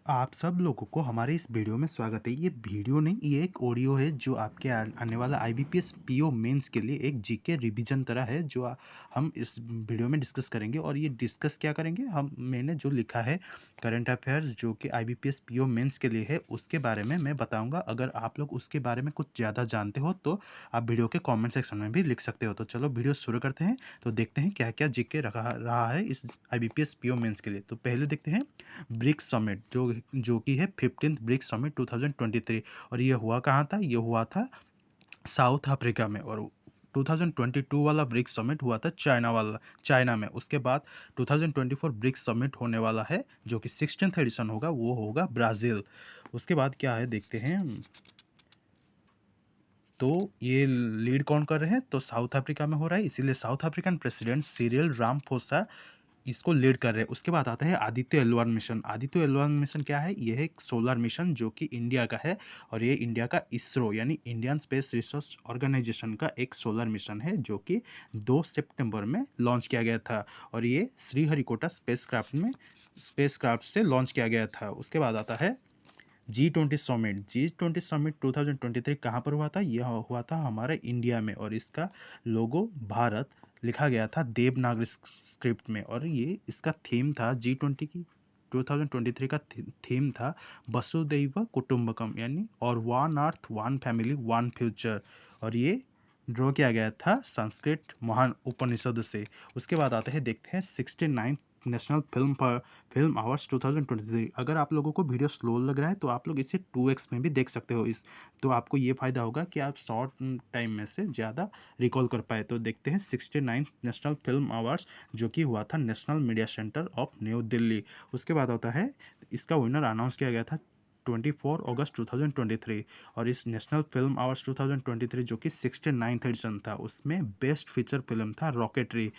आप सब लोगों को हमारे इस वीडियो में स्वागत है। ये वीडियो नहीं, ये एक ऑडियो है जो आपके आने वाला आईबीपीएस पीओ मेंस के लिए एक जीके रिवीजन तरह है जो हम इस वीडियो में डिस्कस करेंगे। और ये डिस्कस क्या करेंगे, मैंने जो लिखा है करंट अफेयर्स जो कि आईबीपीएस पीओ मेंस के लिए है उसके बारे में मैं बताऊंगा। अगर आप लोग उसके बारे में कुछ ज़्यादा जानते हो तो आप वीडियो के कॉमेंट सेक्शन में भी लिख सकते हो। तो चलो वीडियो शुरू करते हैं। तो देखते हैं क्या क्या जीके रहा है इस आईबीपीएस पीओ मेंस के लिए। तो पहले देखते हैं ब्रिक्स समिट जो कि है 15th ब्रिक्स समिट 2023। और ये हुआ कहाँ था? ये हुआ था साउथ अफ्रीका में। और 2022 वाला ब्रिक्स समिट हुआ था चाइना में। उसके बाद 2024 ब्रिक्स समिट होने वाला है जो कि 16th एडिशन होगा, वो होगा ब्राज़ील। उसके बाद क्या है देखते हैं। तो ये लीड कौन कर रहे हैं? तो साउथ अफ्रीका में हो रहा है, इसीलिए south African president Cyril Ramaphosa इसको लीड कर रहे हैं। उसके बाद आता है Aditya L1 mission. Aditya L1 mission क्या है? यह एक सोलर मिशन जो कि इंडिया का है। और ये इंडिया का इसरो यानी इंडियन स्पेस रिसर्च ऑर्गेनाइजेशन का एक सोलर मिशन है जो कि 2 सितंबर में लॉन्च किया गया था। और ये श्रीहरिकोटा स्पेसक्राफ्ट से लॉन्च किया गया था। उसके बाद आता है G20 समिट 2023 कहाँ पर हुआ था? यह हुआ था हमारे इंडिया में। और इसका लोगो भारत लिखा गया था देवनागरी स्क्रिप्ट में। और ये इसका थीम था G20 की 2023 का थीम था वसुदैव कुटुंबकम यानी और one earth one family one future. और ये ड्रॉ किया गया था संस्कृत महान उपनिषद से। उसके बाद आते हैं देखते हैं 69 नेशनल फिल्म अवार्ड्स 2023। अगर आप लोगों को वीडियो स्लो लग रहा है तो आप लोग इसे 2x में भी देख सकते हो। तो आपको ये फायदा होगा कि आप शॉर्ट टाइम में से ज़्यादा रिकॉल कर पाए। तो देखते हैं 69 नेशनल फिल्म अवार्ड्स जो कि हुआ था national media centre of new Delhi. उसके बाद होता है इसका विनर अनाउंस किया गया था 24 अगस्त 2023। और इस नेशनल फिल्म अवार्ड्स 2023 जो कि 69th एडिशन था उसमें बेस्ट फीचर फिल्म था रॉकेटरी।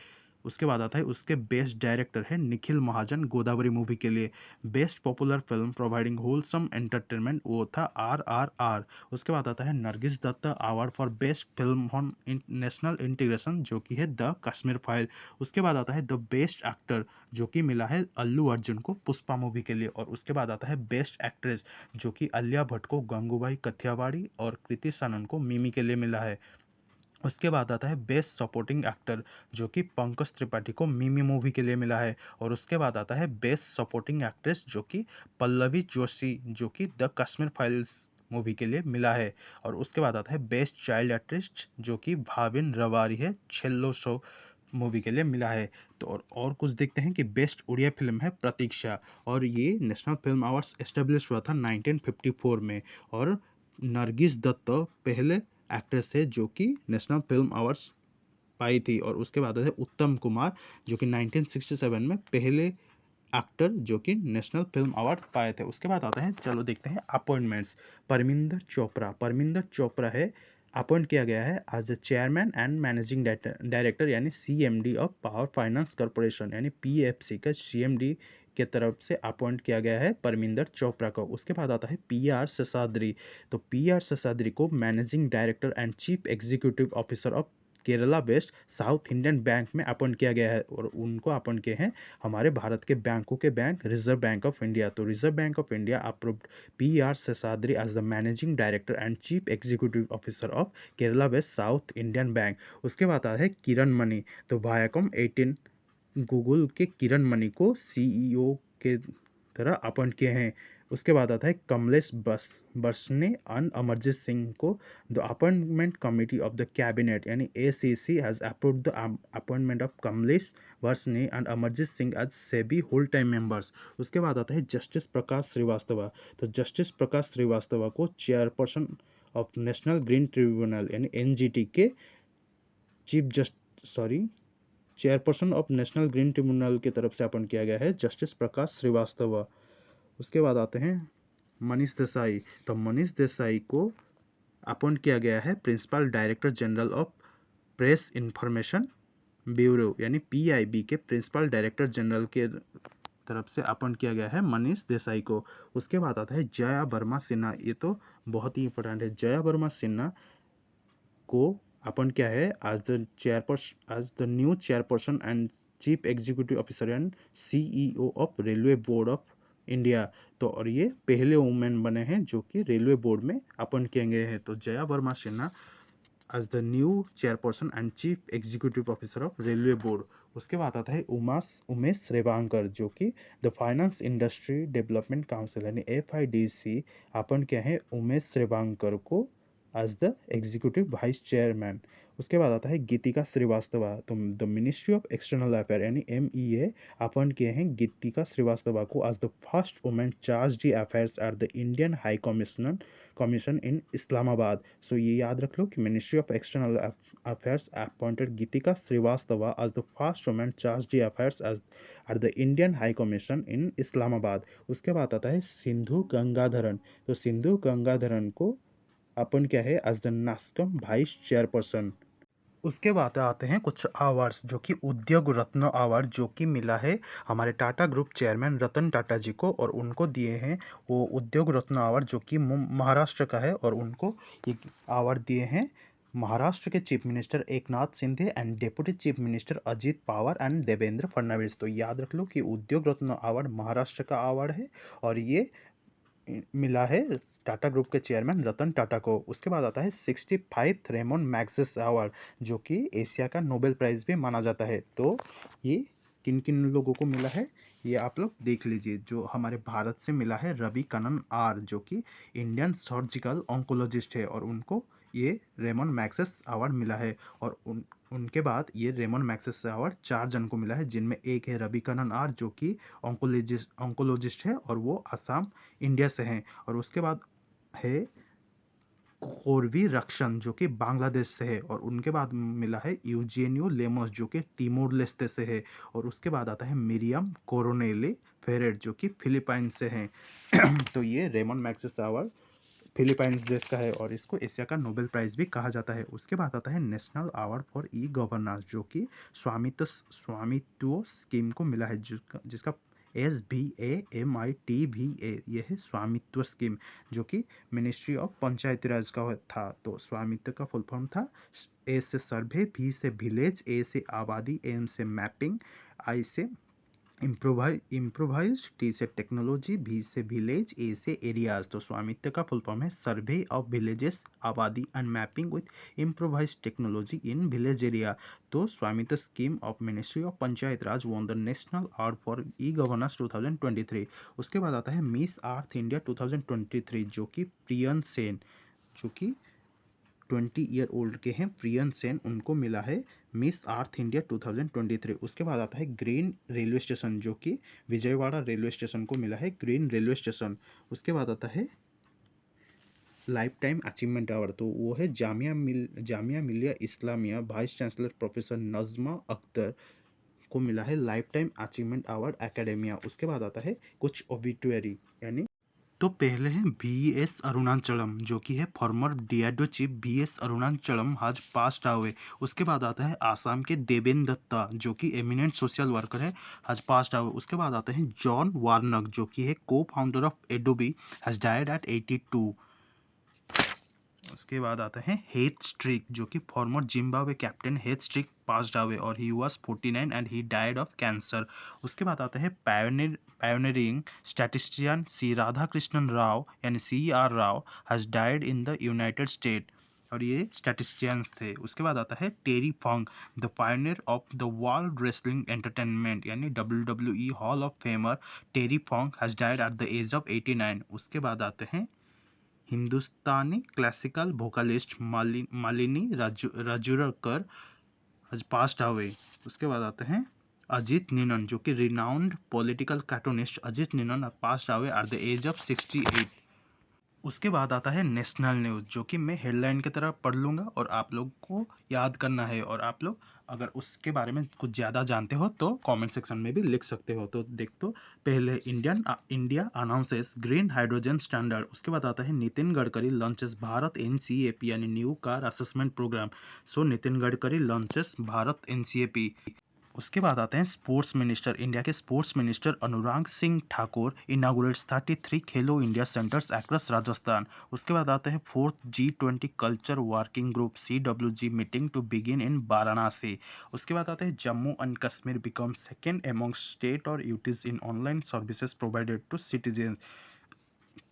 उसके बाद आता है उसके बेस्ट डायरेक्टर है निखिल महाजन गोदावरी मूवी के लिए। Best popular film providing wholesome entertainment वो था RRR। उसके बाद आता है Nargis Dutta award for best film on national integration जो कि है द कश्मीर फाइल। उसके बाद आता है द बेस्ट एक्टर जो कि मिला है अल्लू अर्जुन को पुष्पा मूवी के लिए। और उसके बाद आता है बेस्ट एक्ट्रेस जो कि आलिया भट्ट को गंगूबाई कथियावाड़ी और कृति सनन को मिमी के लिए मिला है। उसके बाद आता है बेस्ट सपोर्टिंग एक्टर जो कि पंकज त्रिपाठी को मिमी मूवी के लिए मिला है। और उसके बाद आता है बेस्ट सपोर्टिंग एक्ट्रेस जो कि पल्लवी जोशी जो कि द कश्मीर फाइल्स मूवी के लिए मिला है। और उसके बाद आता है बेस्ट चाइल्ड आर्टिस्ट जो कि भाविन रवारी है छेल्लो शो मूवी के लिए मिला है। तो और कुछ देखते हैं कि बेस्ट उड़िया फिल्म है प्रतीक्षा। और ये नेशनल फिल्म अवार्ड्स एस्टेब्लिश हुआ था 1954 में। और नरगिस दत्त पहले एक्ट्रेस है जो कि नेशनल फिल्म अवार्ड्स पाई थी। और उसके बाद है उत्तम कुमार जो कि 1967 में पहले एक्टर जो कि नेशनल फिल्म अवार्ड पाए थे। उसके बाद आता है चलो देखते हैं अपॉइंटमेंट्स। परमिंदर चोपड़ा है अपॉइंट किया गया है as a chairman and managing director यानी CMD of power finance corporation यानी PFC का CMD के तरफ से अपॉइंट किया गया है परमिंदर चोपड़ा को। उसके बाद आता है PR शेषाद्री। तो PR शेषाद्री को managing director and chief executive officer of Kerala based South Indian bank में अपॉइंट किया गया है। और उनको अपॉइंट किए हैं हमारे भारत के बैंकों के bank Reserve Bank of India. तो Reserve Bank of India approved PR Seshadri as the managing director and chief executive officer of Kerala based South Indian Bank. उसके बाद आता है किरण मणि। तो वायाकॉम 18 गूगल के किरण मणि को CEO के तरह अपॉइंट किए हैं। उसके बाद आता है कमलेश बसने एंड अमरजीत सिंह को the appointment committee of the cabinet यानी ACC has approved the appointment of Kamlesh Varshney and Amarjeet Singh as SEBI whole time members. उसके बाद आता है जस्टिस प्रकाश श्रीवास्तव। तो जस्टिस प्रकाश श्रीवास्तव को chairperson of national green tribunal यानी NGT के chairperson of national green tribunal की तरफ से अपॉइंट किया गया है जस्टिस प्रकाश श्रीवास्तव। उसके बाद आते हैं मनीष देसाई। तो मनीष देसाई को अपॉइंट किया गया है principal director general of press information bureau यानी PIB के प्रिंसिपल डायरेक्टर जनरल के तरफ से अपॉइंट किया गया है मनीष देसाई को। उसके बाद आता है जया वर्मा सिन्हा। ये तो बहुत ही इंपॉर्टेंट है। जया वर्मा सिन्हा को अपॉइंट किया है as the new chairperson and chief executive officer and CEO of railway board of India. तो और ये पहले वुमेन बने हैं जो कि रेलवे बोर्ड में अपॉइंट किए गए हैं। तो Jaya Verma Sinha as the new chairperson and chief executive officer of railway board। उसके बाद आता है उमेश रेवांकर जो कि the finance industry development council यानी FIDC अपॉइंट किया है उमेश रेवांकर को as the executive vice chairman. उसके बाद आता है गीतिका श्रीवास्तवा। तो the ministry of external affair यानी MEA अपॉइंट किए हैं गीतिका श्रीवास्तवा को as the first women chargé d' affaires at the Indian high commission in Islamabad. So ये याद रख लो कि ministry of external affairs appointed Geetika Srivastava as the first women chargé d' affaires at the Indian high commission in Islamabad. उसके बाद आता है सिंधु गंगाधरन। तो सिंधु गंगाधरन को अपन क्या है as the NASSCOM vice chairperson. उसके बाद आते हैं कुछ अवार्ड्स जो कि उद्योग रत्न अवार्ड जो कि मिला है हमारे टाटा ग्रुप चेयरमैन रतन टाटा जी को, और उनको दिए हैं वो उद्योग रत्न अवार्ड जो कि महाराष्ट्र का है, और उनको ये अवार्ड दिए हैं महाराष्ट्र के chief minister Eknath Shinde and deputy chief minister Ajit Pawar and Devendra Fadnavis. तो याद रख लो कि उद्योग रत्न अवार्ड महाराष्ट्र का अवार्ड है और ये मिला है टाटा ग्रुप के चेयरमैन रतन टाटा को। उसके बाद आता है 65 रेमन मैग्सेस अवार्ड जो कि एशिया का नोबेल प्राइज भी माना जाता है। तो ये किन किन लोगों को मिला है ये आप लोग देख लीजिए। जो हमारे भारत से मिला है रवि कनन आर जो कि इंडियन सर्जिकल ऑन्कोलॉजिस्ट है, और उनको ये रेमन मैग्सेस अवार्ड मिला है। और उनके बाद ये रेमन मैग्सेस अवार्ड 4 जन को मिला है, जिनमें एक है रवि कनन आर जो कि ऑन्कोलॉजिस्ट है और वो असम इंडिया से हैं। और उसके बाद है कोरवी रक्षण जो कि बांग्लादेश से है, और उनके बाद मिला है यूजेनियो लेमोस जो कि तिमोर लेस्ते से है। और उसके बाद आता है मिरियम कोरोनेले फेरेट जो कि फिलीपाइन से हैं। तो ये रेमन मैग्सेस अवार्ड फिलीपाइंस देश का है और इसको एशिया का नोबेल प्राइज भी कहा जाता है। उसके बाद आता है national award for e governance जो कि स्वामित्व स्कीम को मिला है, जिसका SBAMITVA ये है स्वामित्व स्कीम जो कि मिनिस्ट्री ऑफ पंचायती राज का था। तो स्वामित्व का फुल फॉर्म था ए से सर्वे, V से विलेज, A से आबादी, M से मैपिंग, I से इम्प्रोवाइज, T से टेक्नोलॉजी, V से विलेज, A से एरियाज। तो स्वामित्व का फुल फॉर्म है सर्वे ऑफ विलेजेस, आबादी and mapping with improvise technology in village area. तो स्वामित्व scheme of ministry of panchayat Raj won the national award for e governance 2023। उसके बाद आता है मिस अर्थ इंडिया 2023 जो कि प्रियन सेन जो कि 20 ईयर ओल्ड के हैं प्रियन सेन, उनको मिला है मिस अर्थ इंडिया 2023। उसके बाद आता है ग्रीन रेलवे स्टेशन जो कि विजयवाड़ा रेलवे स्टेशन को मिला है ग्रीन रेलवे स्टेशन। उसके बाद आता है लाइफ टाइम अचीवमेंट अवार्ड, तो वो है Jamia Millia Islamia vice chancellor professor Najma Akhtar को मिला है life time achievement award academia. उसके बाद आता है कुछ ओबिटुअरी यानी तो पहले है VS अरुणाचलम जो कि है farmer DRDO chief VS Arunachalam has passed away. उसके बाद आता है आसाम के देवेन दत्ता जो कि एमिनेंट सोशल वर्कर है, हैज पास्ड अवे। उसके बाद आता है जॉन वार्नक जो कि है co-founder of Adobe, has died at 82। उसके बाद आता है हेथ स्ट्रिक जो कि former Zimbabwe captain Heath Streak passed away और he was 49 and he died of cancer. उसके बाद आता है पायोनियरिंग स्टैटिस्टिशियन सी राधाकृष्णन राव यानी CR Rao has died in the United State, और ये स्टैटिस्टिशियंस थे। उसके बाद आता है Terry Funk the pioneer of the world wrestling entertainment यानी WWE hall of famer Terry Funk has died at the age of 89। उसके बाद आते हैं Hindustani classical vocalist Malini Rajurkar has passed away। उसके बाद आते हैं अजीत निनन जो कि renowned political cartoonist Ajit Ninan passed away at the age of 68। उसके बाद आता है नेशनल न्यूज़ जो कि मैं हेडलाइन की तरह पढ़ लूँगा और आप लोग को याद करना है, और आप लोग अगर उसके बारे में कुछ ज़्यादा जानते हो तो कमेंट सेक्शन में भी लिख सकते हो। तो देख तो पहले India announces green hydrogen standard. उसके बाद आता है नितिन गडकरी लॉन्चेस भारत NCAP यानी न्यू कार असेसमेंट प्रोग्राम। सो नितिन गडकरी लॉन्चेस भारत NCAP। उसके बाद आते हैं स्पोर्ट्स मिनिस्टर। इंडिया के स्पोर्ट्स मिनिस्टर अनुराग सिंह ठाकुर इनागुरेट्स 33 खेलो इंडिया सेंटर्स अक्रॉस राजस्थान। उसके बाद आते हैं fourth G20 culture working group CWG meeting to begin in Varanasi. उसके बाद आते हैं Jammu and Kashmir become second among state और UTs in online services provided to citizen.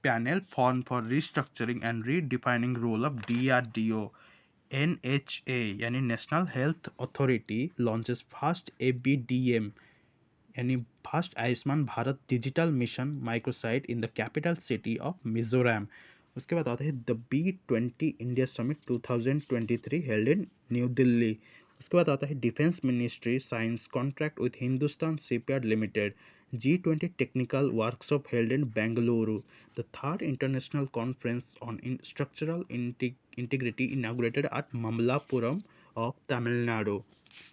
Panel form for restructuring and redefining role of DRDO। NHA यानी national health authority launches fast ABDM यानी fast Ayushman Bharat digital mission microsite in the capital city of Mizoram. उसके बाद आता है the B20 India summit 2023 held in new Delhi. उसके बाद आता है defence ministry science contract with Hindustan shipyard limited. G20 technical workshop held in Bengaluru. The third international conference on structural integrity inaugurated at Mamallapuram of Tamil Nadu.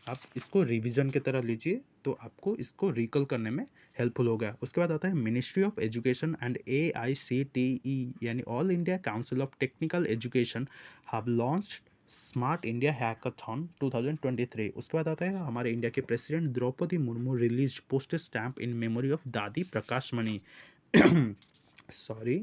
आप इसको revision की तरह लीजिए तो आपको इसको रिकॉल करने में हेल्पफुल होगा। उसके बाद आता है ministry of education and AICTE यानी all India council of technical education have launched smart India hackathon 2023। उसके बाद आता है हमारे इंडिया के president Droupadi Murmu release postage stamp in memory of Dadi Prakash Mani. Sorry.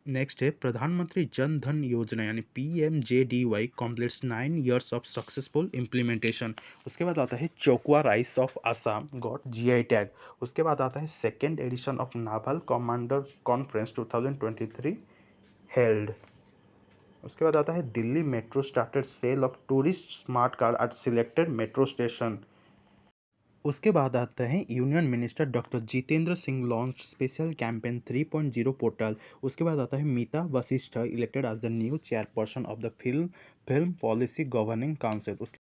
Next है प्रधानमंत्री जन धन योजना यानी PMJDY completes 9 years of successful implementation. उसके बाद आता है Chokuwa rice of Assam got GI tag. उसके बाद आता है second edition of naval commander conference 2023 held. उसके बाद आता है Delhi metro started sale of tourist smart card at selected metro station. उसके बाद आता है union minister doctor Jitendra Singh launch special campaign 3.0 portal. उसके बाद आता है Meeta Vashisht elected as the new chairperson of the film policy governing council.